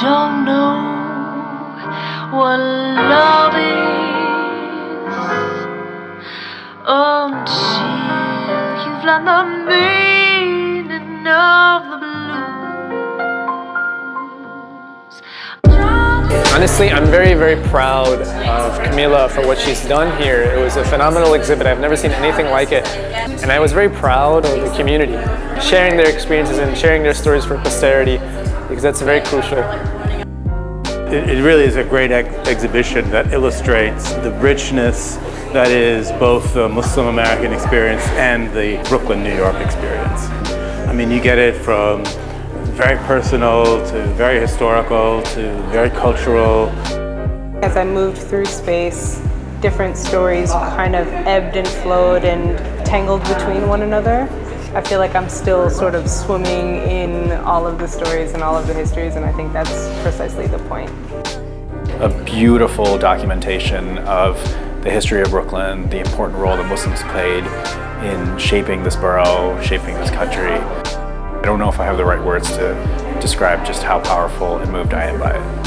don't know what love is until you've learned the meaning of the blues. Honestly, I'm very, very proud of Kameelah for what she's done here. It was a phenomenal exhibit. I've never seen anything like it. And I was very proud of the community, sharing their experiences and sharing their stories for posterity, because that's very crucial. It really is a great exhibition that illustrates the richness that is both the Muslim American experience and the Brooklyn, New York experience. I mean, you get it from very personal to very historical to very cultural. As I moved through space, different stories kind of ebbed and flowed and tangled between one another. I feel like I'm still sort of swimming in all of the stories and all of the histories, and I think that's precisely the point. A beautiful documentation of the history of Brooklyn, the important role that Muslims played in shaping this borough, shaping this country. I don't know if I have the right words to describe just how powerful and moved I am by it.